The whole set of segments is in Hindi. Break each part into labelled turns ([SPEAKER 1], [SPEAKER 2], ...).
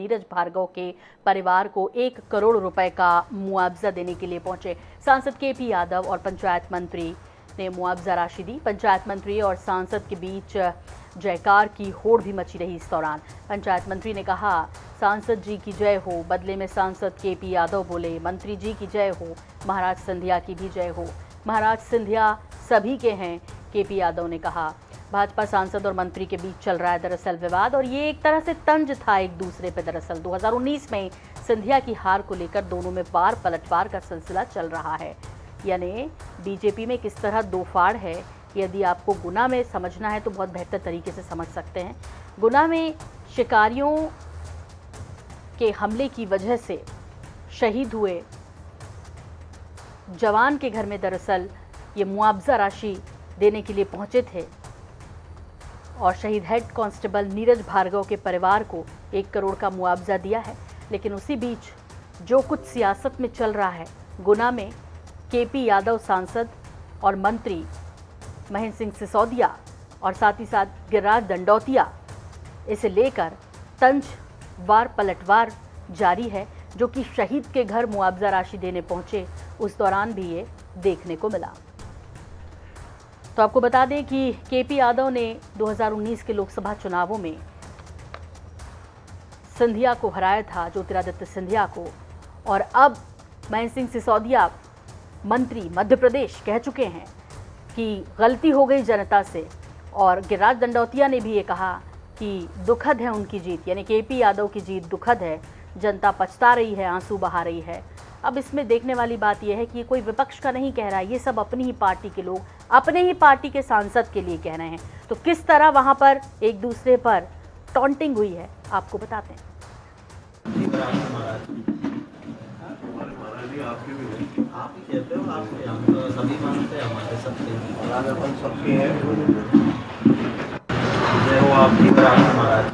[SPEAKER 1] नीरज भार्गव के परिवार को 1 करोड़ रुपए का मुआवजा देने के लिए पहुंचे। सांसद केपी यादव और पंचायत मंत्री ने मुआवजा राशि दी। पंचायत मंत्री और सांसद के बीच जयकार की होड़ भी मची रही। इस दौरान पंचायत मंत्री ने कहा, सांसद जी की जय हो। बदले में सांसद केपी यादव बोले, मंत्री जी की जय हो, महाराज सिंधिया की भी जय हो। महाराज सिंधिया सभी के हैं, केपी यादव ने कहा। भाजपा सांसद और मंत्री के बीच चल रहा है दरअसल विवाद, और ये एक तरह से तंज था एक दूसरे पर। दरअसल 2019 में सिंधिया की हार को लेकर दोनों में वार पलटवार का सिलसिला चल रहा है। यानी बीजेपी में किस तरह दो फाड़ है, यदि आपको गुना में समझना है तो बहुत बेहतर तरीके से समझ सकते हैं। गुना में शिकारियों के हमले की वजह से शहीद हुए जवान के घर में दरअसल ये मुआवजा राशि देने के लिए पहुंचे थे और शहीद हेड कांस्टेबल नीरज भार्गव के परिवार को 1 करोड़ का मुआवजा दिया है। लेकिन उसी बीच जो कुछ सियासत में चल रहा है, गुना में केपी यादव सांसद और मंत्री महेंद्र सिंह सिसोदिया और साथ ही साथ गिरिराज दंडौतिया, इसे लेकर तंज वार पलटवार जारी है। जो कि शहीद के घर मुआवजा राशि देने पहुंचे उस दौरान भी ये देखने को मिला। तो आपको बता दें कि केपी यादव ने 2019 के लोकसभा चुनावों में सिंधिया को हराया था, ज्योतिरादित्य सिंधिया को, और अब महेंद्र सिंह सिसोदिया मंत्री मध्य प्रदेश कह चुके हैं कि गलती हो गई जनता से, और गिरिराज दंडौतिया ने भी ये कहा कि दुखद है उनकी जीत, यानी केपी यादव की जीत दुखद है, जनता पछता रही है, आंसू बहा रही है। अब इसमें देखने वाली बात यह है कि ये कोई विपक्ष का नहीं कह रहा है, ये सब अपनी ही पार्टी के लोग अपने ही पार्टी के सांसद के लिए कह रहे हैं। तो किस तरह वहां पर एक दूसरे पर टॉन्टिंग हुई है, आपको बताते हैं।
[SPEAKER 2] आप ही कहते हो, आप हम तो सभी मानते हैं, हमारे सबके अपन सबके हैं। जय हो आपकी महाराज,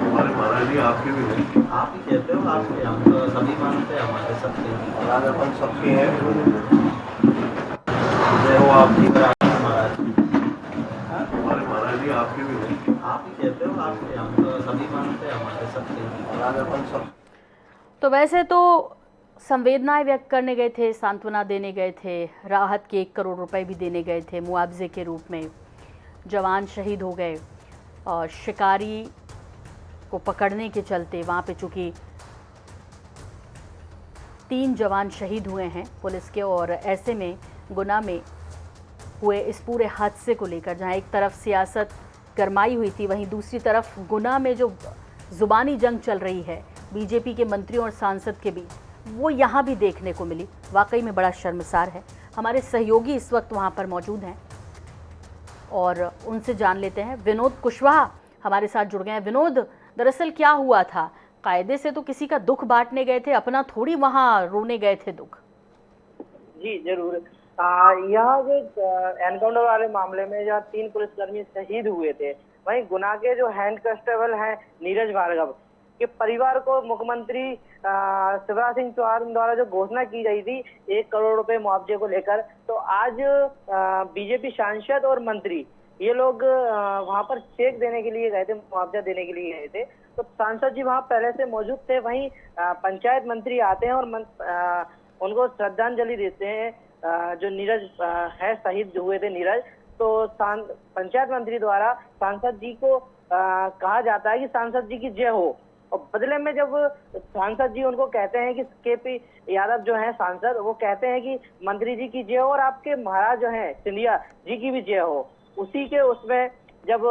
[SPEAKER 3] हमारे महाराज जी आपके भी हैं।
[SPEAKER 2] आप ही कहते हो, आप हम तो सभी मानते हैं, हमारे सबके
[SPEAKER 3] अपन सबके हैं।
[SPEAKER 2] जय हो आपकी महाराज,
[SPEAKER 3] हमारे महाराज जी आपके भी हैं।
[SPEAKER 2] आप ही कहते हो, आप हम तो सभी मानते हैं, हमारे सबके
[SPEAKER 3] अपन सब।
[SPEAKER 1] तो वैसे तो संवेदनाएं व्यक्त करने गए थे, सांत्वना देने गए थे, राहत के 1 करोड़ रुपए भी देने गए थे मुआवजे के रूप में। जवान शहीद हो गए और शिकारी को पकड़ने के चलते वहाँ पे चूँकि 3 जवान शहीद हुए हैं पुलिस के, और ऐसे में गुना में हुए इस पूरे हादसे को लेकर जहाँ एक तरफ सियासत गरमाई हुई थी, वहीं दूसरी तरफ गुना में जो जुबानी जंग चल रही है बीजेपी के मंत्रियों और सांसद के बीच, वो यहाँ भी देखने को मिली। वाकई में बड़ा शर्मसार है। हमारे सहयोगी इस वक्त वहाँ पर मौजूद हैं और उनसे जान लेते हैं। विनोद कुशवाहा हमारे साथ जुड़ गए हैं। विनोद, दरअसल क्या हुआ था? कायदे से तो किसी का दुख बांटने गए थे, अपना थोड़ी वहाँ रोने गए थे दुख।
[SPEAKER 4] जी जरूर। यह जो एनकाउंटर वाले मामले में जहाँ 3 पुलिसकर्मी शहीद हुए थे, वहीं गुना के जो हेड कांस्टेबल हैं नीरज भार्गव के परिवार को मुख्यमंत्री शिवराज सिंह चौहान द्वारा जो घोषणा की गई थी 1 करोड़ रुपए मुआवजे को लेकर, तो आज बीजेपी सांसद और मंत्री ये लोग वहां पर चेक देने के लिए गए थे, मुआवजा देने के लिए गए थे। तो सांसद जी वहां पहले से मौजूद थे, वहीं पंचायत मंत्री आते हैं और उनको श्रद्धांजलि देते हैं। जो नीरज है, शहीद हुए थे नीरज, तो पंचायत मंत्री द्वारा सांसद जी को कहा जाता है कि सांसद जी की जय हो, और बदले में जब सांसद जी उनको कहते हैं कि केपी यादव जो है सांसद, वो कहते हैं कि मंत्री जी की जय हो और आपके महाराज जो है सिंधिया जी की भी जय हो। उसी के उसमें जब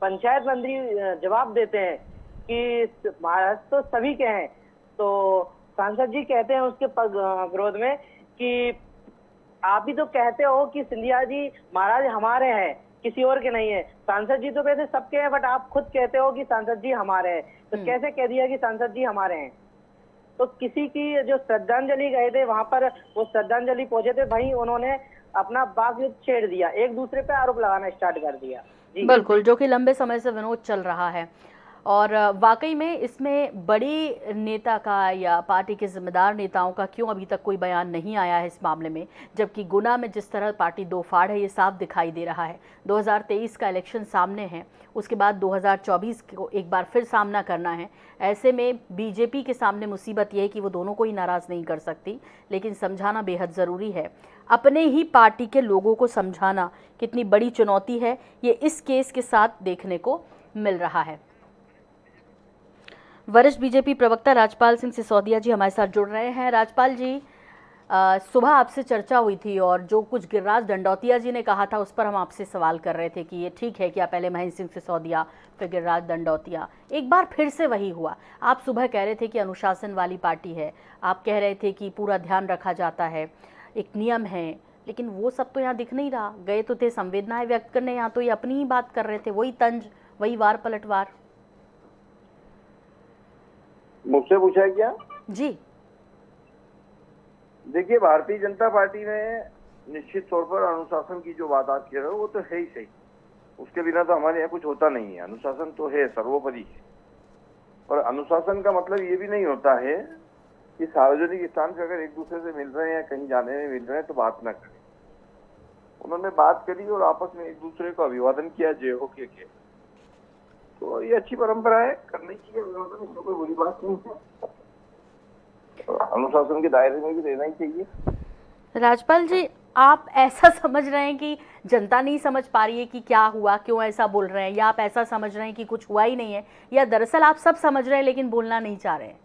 [SPEAKER 4] पंचायत मंत्री जवाब देते हैं कि महाराज तो सभी के हैं, तो सांसद जी कहते हैं उसके विरोध में कि आप ही तो कहते हो कि सिंधिया जी महाराज हमारे हैं, किसी और के नहीं है। सांसद जी तो वैसे सबके हैं, बट आप खुद कहते हो कि सांसद जी हमारे हैं, तो कैसे कह दिया कि सांसद जी हमारे हैं? तो किसी की जो श्रद्धांजलि गए थे वहां पर, वो श्रद्धांजलि पहुंचे थे, वहीं उन्होंने अपना बाग युद्ध छेड़ दिया, एक दूसरे पे आरोप लगाना स्टार्ट कर दिया।
[SPEAKER 1] बिल्कुल, जो कि लंबे समय से विनोद चल रहा है। और वाकई में इसमें बड़े नेता का या पार्टी के जिम्मेदार नेताओं का क्यों अभी तक कोई बयान नहीं आया है इस मामले में, जबकि गुना में जिस तरह पार्टी दो फाड़ है ये साफ दिखाई दे रहा है। 2023 का इलेक्शन सामने है, उसके बाद 2024 को एक बार फिर सामना करना है। ऐसे में बीजेपी के सामने मुसीबत ये है कि वो दोनों को ही नाराज़ नहीं कर सकती, लेकिन समझाना बेहद ज़रूरी है। अपने ही पार्टी के लोगों को समझाना कितनी बड़ी चुनौती है, ये इस केस के साथ देखने को मिल रहा है। वरिष्ठ बीजेपी प्रवक्ता राजपाल सिंह सिसोदिया जी हमारे साथ जुड़ रहे हैं। राजपाल जी, सुबह आपसे चर्चा हुई थी और जो कुछ गिरिराज दंडौतिया जी ने कहा था उस पर हम आपसे सवाल कर रहे थे कि ये ठीक है क्या पहले महेंद्र सिंह सिसोदिया फिर गिरिराज दंडौतिया, एक बार फिर से वही हुआ। आप सुबह कह रहे थे कि अनुशासन वाली पार्टी है, आप कह रहे थे कि पूरा ध्यान रखा जाता है, एक नियम है, लेकिन वो सब तो यहाँ दिख नहीं रहा। गए तो थे संवेदनाएं व्यक्त करने, यहाँ तो ये अपनी ही बात कर रहे थे, वही तंज, वही वार पलटवार।
[SPEAKER 3] मुझसे पूछा है क्या?
[SPEAKER 1] जी
[SPEAKER 3] देखिए, भारतीय जनता पार्टी में निश्चित तौर पर अनुशासन की जो बात आप कह रहे हो वो तो है ही सही। उसके बिना तो हमारे यहाँ कुछ होता नहीं है। अनुशासन तो है, सर्वोपरि है। और अनुशासन का मतलब ये भी नहीं होता है कि सार्वजनिक स्थान पर अगर एक दूसरे से मिल रहे हैं या कहीं जाने में मिल रहे हैं तो बात ना करें। उन्होंने बात करी और आपस में एक दूसरे को अभिवादन किया, जय हो के। तो ये अच्छी परंपरा है, करनी चाहिए अभिवादन, इसमें कोई बुरी बात नहीं है। अनुशासन के दायरे में भी रहना ही चाहिए।
[SPEAKER 1] राजपाल जी, आप ऐसा समझ रहे हैं कि जनता नहीं समझ पा रही है कि क्या हुआ, क्यों ऐसा बोल रहे हैं, या आप ऐसा समझ रहे हैं कि कुछ हुआ ही नहीं है, या दरअसल आप सब समझ रहे हैं लेकिन बोलना नहीं चाह रहे हैं?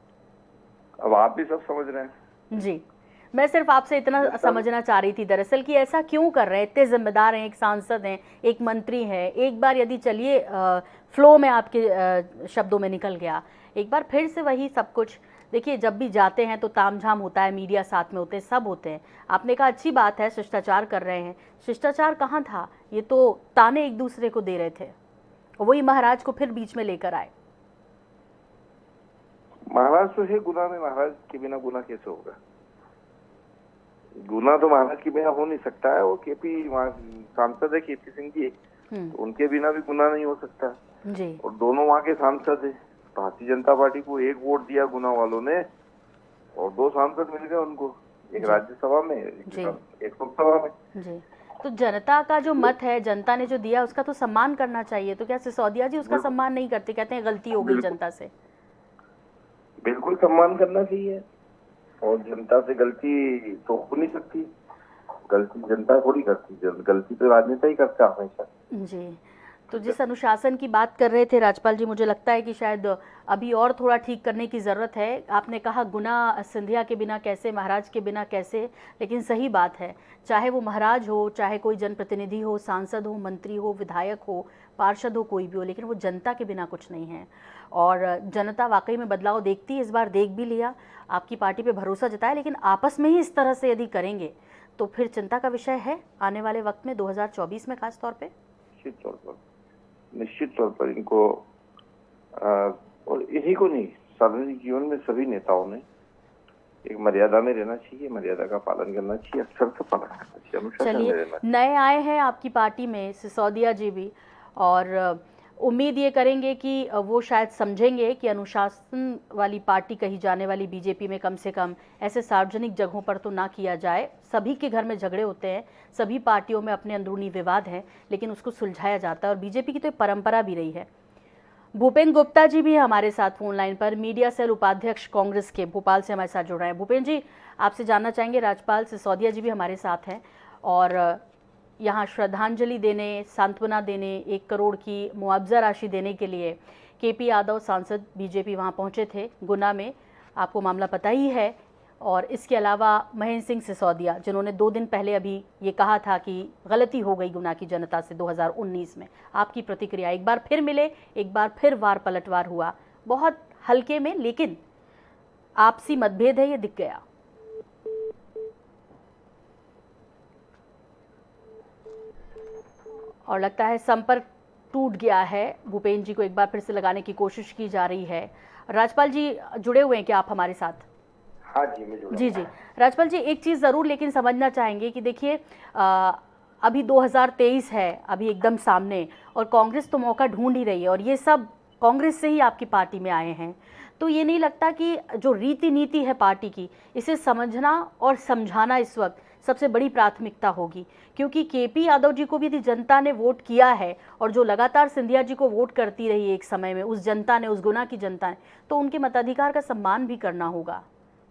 [SPEAKER 3] अब आप भी सब समझ रहे हैं।
[SPEAKER 1] जी, मैं सिर्फ आपसे इतना समझना चाह रही थी दरअसल कि ऐसा क्यों कर रहे हैं। इतने जिम्मेदार हैं, एक सांसद हैं, एक मंत्री हैं, एक बार यदि चलिए फ्लो में आपके शब्दों में निकल गया, एक बार फिर से वही सब कुछ। देखिए, जब भी जाते हैं तो तामझाम होता है, मीडिया साथ में होते हैं, सब होते हैं। आपने कहा अच्छी बात है, शिष्टाचार कर रहे हैं, शिष्टाचार कहाँ था? ये तो ताने एक दूसरे को दे रहे थे, वही महाराज को फिर बीच में लेकर आए।
[SPEAKER 3] महाराज तो है गुना में, महाराज के बिना गुना कैसे होगा? गुना तो महाराज के बिना हो नहीं सकता है। वो केपी सांसद है, केपी सिंह जी, तो उनके बिना भी गुना नहीं हो सकता
[SPEAKER 1] जी।
[SPEAKER 3] और दोनों वहाँ के सांसद है। भारतीय जनता पार्टी को एक वोट दिया गुना वालों ने और 2 सांसद मिल गए उनको, एक राज्यसभा में, एक लोकसभा में।
[SPEAKER 1] जी, तो जनता का जो मत है, जनता ने जो दिया उसका तो सम्मान करना चाहिए। तो क्या सिसोदिया जी उसका सम्मान नहीं करते? कहते हैं गलती हो गई जनता से।
[SPEAKER 3] बिल्कुल सम्मान करना चाहिए, और जनता से गलती तो हो नहीं सकती। गलती जनता थोड़ी करती, गलती तो राजनेता ही करता है हमेशा।
[SPEAKER 1] जी, तो जिस अनुशासन की बात कर रहे थे राजपाल जी, मुझे लगता है कि शायद अभी और थोड़ा ठीक करने की ज़रूरत है। आपने कहा गुना सिंधिया के बिना कैसे, महाराज के बिना कैसे, लेकिन सही बात है, चाहे वो महाराज हो, चाहे कोई जनप्रतिनिधि हो, सांसद हो, मंत्री हो, विधायक हो, पार्षद हो, कोई भी हो, लेकिन वो जनता के बिना कुछ नहीं है। और जनता वाकई में बदलाव देखती है, इस बार देख भी लिया, आपकी पार्टी पे भरोसा जताया, लेकिन आपस में ही इस तरह से यदि करेंगे तो फिर चिंता का विषय है आने वाले वक्त में 2024 में खास तौर पे।
[SPEAKER 3] निश्चित तौर पर इनको और इन्हीं को नहीं, सार्वजनिक जीवन में सभी नेताओं ने एक मर्यादा में रहना चाहिए, मर्यादा का पालन करना चाहिए, अक्षर से पालन करना चाहिए, अनुशासन में रहना चाहिए।
[SPEAKER 1] नए आए हैं आपकी पार्टी में सिसोदिया जी भी, और उम्मीद ये करेंगे कि वो शायद समझेंगे कि अनुशासन वाली पार्टी कही जाने वाली बीजेपी में कम से कम ऐसे सार्वजनिक जगहों पर तो ना किया जाए। सभी के घर में झगड़े होते हैं, सभी पार्टियों में अपने अंदरूनी विवाद हैं, लेकिन उसको सुलझाया जाता है, और बीजेपी की तो परंपरा भी रही है। भूपेंद्र गुप्ता जी भी हमारे साथ फोन लाइन पर, मीडिया सेल उपाध्यक्ष कांग्रेस के, भोपाल से हमारे साथ जुड़ रहे हैं। भूपेंद्र जी, आपसे जानना चाहेंगे, राजपाल सिसोदिया जी भी हमारे साथ हैं और यहाँ श्रद्धांजलि देने, सांत्वना देने, 1 करोड़ की मुआवजा राशि देने के लिए केपी यादव सांसद बीजेपी वहाँ पहुँचे थे गुना में, आपको मामला पता ही है। और इसके अलावा महेंद्र सिंह सिसोदिया, जिन्होंने 2 दिन पहले अभी ये कहा था कि गलती हो गई गुना की जनता से 2019 में। आपकी प्रतिक्रिया? एक बार फिर मिले, एक बार फिर वार पलटवार हुआ, बहुत हल्के में, लेकिन आपसी मतभेद है, ये दिख गया। और लगता है संपर्क टूट गया है। भूपेंद्र जी को एक बार फिर से लगाने की कोशिश की जा रही है। राजपाल जी जुड़े हुए हैं क्या आप हमारे साथ?
[SPEAKER 3] हाँ जी, मैं जुड़ा।
[SPEAKER 1] जी। राजपाल जी, एक चीज़ ज़रूर लेकिन समझना चाहेंगे कि देखिए अभी 2023 है, अभी एकदम सामने, और कांग्रेस तो मौका ढूंढ ही रही है, और ये सब कांग्रेस से ही आपकी पार्टी में आए हैं, तो ये नहीं लगता कि जो रीति नीति है पार्टी की, इसे समझना और समझाना इस वक्त सबसे बड़ी प्राथमिकता होगी? क्योंकि केपी यादव जी को भी यदि जनता ने वोट किया है और जो लगातार सिंधिया जी को वोट करती रही एक समय में, उस जनता ने, उस गुना की जनता ने, तो उनके मताधिकार का सम्मान भी करना होगा।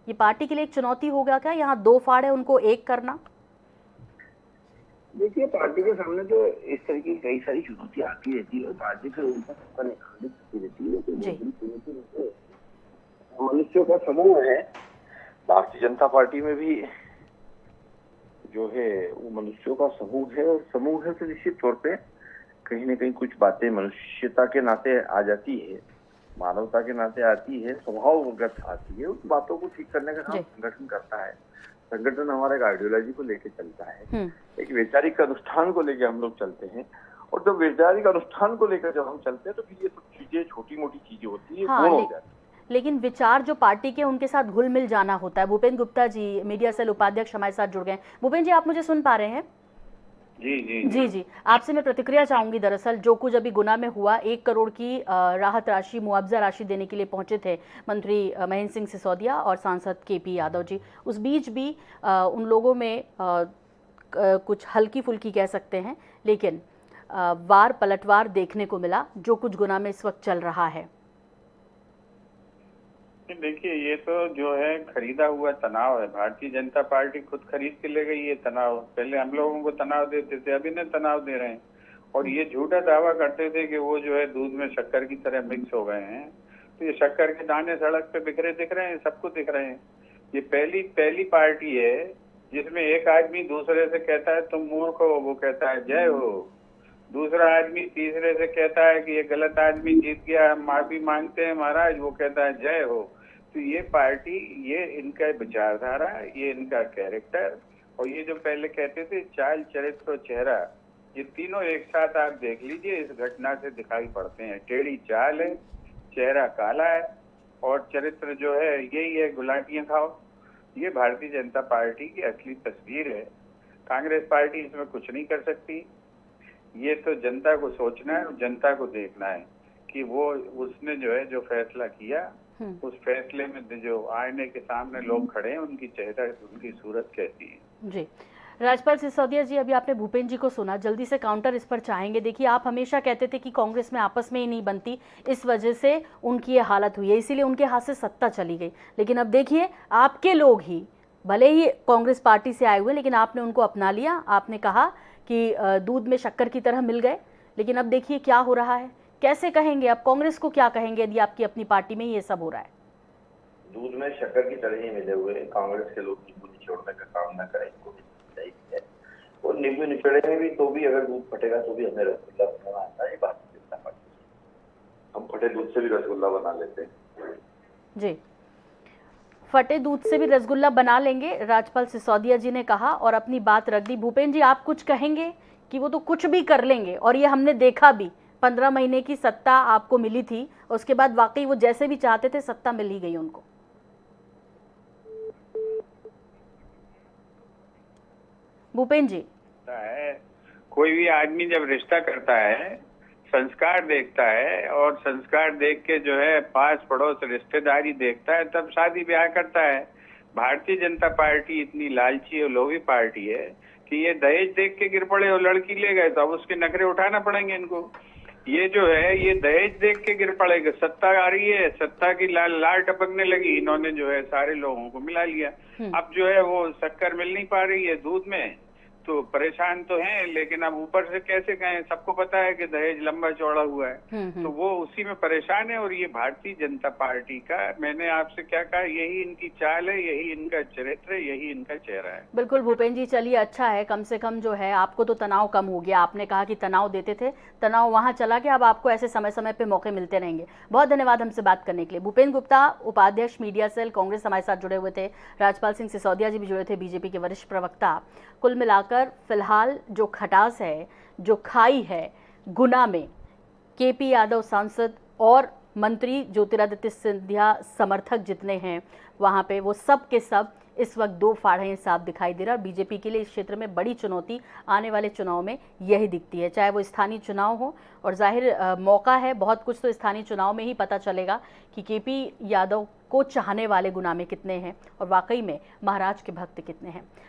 [SPEAKER 1] ये पार्टी के लिए एक चुनौती होगा क्या यहाँ 2 फाड़ है उनको एक करना?
[SPEAKER 3] देखिए, पार्टी के सामने तो इस तरह की कई सारी चुनौतियां आती रहती है, पार्टी से उनका सत्ता निकालनी होती रहती है। तो
[SPEAKER 1] जी।
[SPEAKER 3] चुनौती मनुष्यों का समूह है। भारतीय जनता पार्टी में भी जो है वो मनुष्यों का समूह है, और समूह है तो निश्चित तौर पे कहीं न कहीं कुछ बातें मनुष्यता के नाते आ जाती है, मानवता के नाते आती है, स्वभावगत आती है। उन बातों को ठीक करने का काम
[SPEAKER 1] जी।
[SPEAKER 3] संगठन करता है। संगठन हमारे एक आइडियोलॉजी को लेके चलता है, एक वैचारिक अनुष्ठान को लेके हम लोग चलते हैं, और जब वैचारिक अनुष्ठान को लेकर जब हम चलते हैं तो फिर ये सब चीजें, छोटी मोटी चीजें होती है,
[SPEAKER 1] हाँ,
[SPEAKER 3] पूर्ण हो जाती है।
[SPEAKER 1] लेकिन विचार जो पार्टी के, उनके साथ घुल मिल जाना होता है। भूपेन गुप्ता जी, मीडिया सेल उपाध्यक्ष, हमारे साथ जुड़ गए हैं। भूपेन जी, आप मुझे सुन पा रहे हैं?
[SPEAKER 3] जी जी
[SPEAKER 1] जी जी, आपसे मैं प्रतिक्रिया चाहूंगी। दरअसल जो कुछ अभी गुना में हुआ, 1 करोड़ की राहत राशि, मुआवजा राशि देने के लिए पहुंचे थे मंत्री महेंद्र सिंह सिसोदिया और सांसद केपी यादव जी। उस बीच भी उन लोगों में कुछ हल्की फुल्की कह सकते हैं, लेकिन वार पलटवार देखने को मिला जो कुछ गुना में इस वक्त चल रहा है।
[SPEAKER 5] देखिए, ये तो जो है खरीदा हुआ तनाव है। भारतीय जनता पार्टी खुद खरीद के ले गई ये तनाव। पहले हम लोगों को तनाव देते थे, अभी नहीं तनाव दे रहे हैं। और ये झूठा दावा करते थे कि वो जो है दूध में शक्कर की तरह मिक्स हो गए हैं। तो ये शक्कर के दाने सड़क पे बिखरे दिख रहे हैं, सबको दिख रहे हैं। ये पहली पार्टी है जिसमें एक आदमी दूसरे से कहता है तुम मूर्ख हो, वो कहता है जय हो। दूसरा आदमी तीसरे से कहता है कि ये गलत आदमी जीत गया, हम माफी मांगते हैं महाराज, वो कहता है जय हो। तो ये पार्टी, ये इनका विचारधारा, ये इनका कैरेक्टर, और ये जो पहले कहते थे चाल, चरित्र और चेहरा, ये तीनों एक साथ आप देख लीजिए, इस घटना से दिखाई पड़ते हैं। टेढ़ी चाल है, चेहरा काला है, और चरित्र जो है यही है, गुलाटियां खाओ। ये भारतीय जनता पार्टी की असली तस्वीर है। कांग्रेस पार्टी इसमें कुछ नहीं कर सकती। ये तो जनता को सोचना है, जनता को देखना है कि वो, उसने जो है जो फैसला किया, उस फैसले में जो आईने के सामने लोग खड़े हैं, उनकी चेहरा, उनकी सूरत कैसी है।
[SPEAKER 1] जी, राजपाल सिसोदिया जी, अभी आपने भूपेन जी को सुना, जल्दी से काउंटर इस पर चाहेंगे। देखिए, आप हमेशा कहते थे कि कांग्रेस में आपस में ही नहीं बनती, इस वजह से उनकी ये हालत हुई है, इसीलिए उनके हाथ से सत्ता चली गई। लेकिन अब देखिए, आपके लोग ही, भले ही कांग्रेस पार्टी से आए हुए, लेकिन आपने उनको अपना लिया। आपने कहा कि दूध में शक्कर की तरह मिल गए, लेकिन अब देखिए क्या हो रहा है। कैसे कहेंगे अब, कांग्रेस को क्या कहेंगे यदि आपकी अपनी पार्टी में ये सब हो रहा है?
[SPEAKER 3] दूध में शक्कर की तरह ही मिले हुए कांग्रेस के लोग नींबू निचोड़ने का काम न करें, इनको भी चाहिए है। और नींबू निचोड़ेंगे भी तो भी अगर दूध फटेगा तो भी हमें रसगुल्ला बनाना आता है। बात हम फटे दूध से भी रसगुल्ला बना लेते हैं।
[SPEAKER 1] जी, फटे दूध से भी रसगुल्ला बना लेंगे, राजपाल सिसोदिया जी ने कहा और अपनी बात रख दी। भूपेन जी, आप कुछ कहेंगे कि वो तो कुछ भी कर लेंगे, और ये हमने देखा भी, 15 महीने की सत्ता आपको मिली थी, उसके बाद वाकई वो जैसे भी चाहते थे सत्ता मिल ही गई उनको। भूपेन जी,
[SPEAKER 5] कोई भी आदमी जब रिश्ता करता है, संस्कार देखता है, और संस्कार देख के जो है पास पड़ोस रिश्तेदारी देखता है, तब शादी ब्याह करता है। भारतीय जनता पार्टी इतनी लालची और लोभी पार्टी है कि ये दहेज देख के गिर पड़े और लड़की ले गए, तो अब उसके नखरे उठाना पड़ेंगे इनको। ये जो है ये दहेज देख के गिर पड़ेगा। सत्ता आ रही है, सत्ता की लाल टपकने लगी, इन्होंने जो है सारे लोगों को मिला लिया। अब जो है वो शक्कर मिल नहीं पा रही है दूध में, तो परेशान तो हैं, लेकिन अब ऊपर से कैसे कहें, सबको पता है कि दहेज लंबा चौड़ा हुआ है, तो वो उसी में परेशान है। और ये भारतीय जनता पार्टी का, मैंने आपसे क्या कहा, यही इनकी चाल है, यही इनका चरित्र है, यही इनका चेहरा है।
[SPEAKER 1] बिल्कुल भूपेन जी, चलिए अच्छा है, कम से कम जो है आपको तो तनाव कम हो गया। आपने कहा कि तनाव देते थे, तनाव वहां चला गया, अब आपको ऐसे समय समय पे मौके मिलते रहेंगे। बहुत धन्यवाद हमसे बात करने के लिए। भूपेन गुप्ता, उपाध्यक्ष, मीडिया सेल, कांग्रेस, हमारे साथ जुड़े हुए थे। राजपाल सिंह सिसोदिया जी भी जुड़े थे, बीजेपी के वरिष्ठ प्रवक्ता। कुल मिलाकर फिलहाल जो खटास है, जो खाई है गुना में, केपी यादव सांसद और मंत्री ज्योतिरादित्य सिंधिया समर्थक जितने हैं वहाँ पे, वो सब के सब इस वक्त दो फाड़े साफ दिखाई दे रहा है और बीजेपी के लिए इस क्षेत्र में बड़ी चुनौती आने वाले चुनाव में यही दिखती है, चाहे वो स्थानीय चुनाव हो। और जाहिर मौका है, बहुत कुछ तो स्थानीय चुनाव में ही पता चलेगा कि केपी यादव को चाहने वाले गुना में कितने हैं और वाकई में महाराज के भक्त कितने हैं।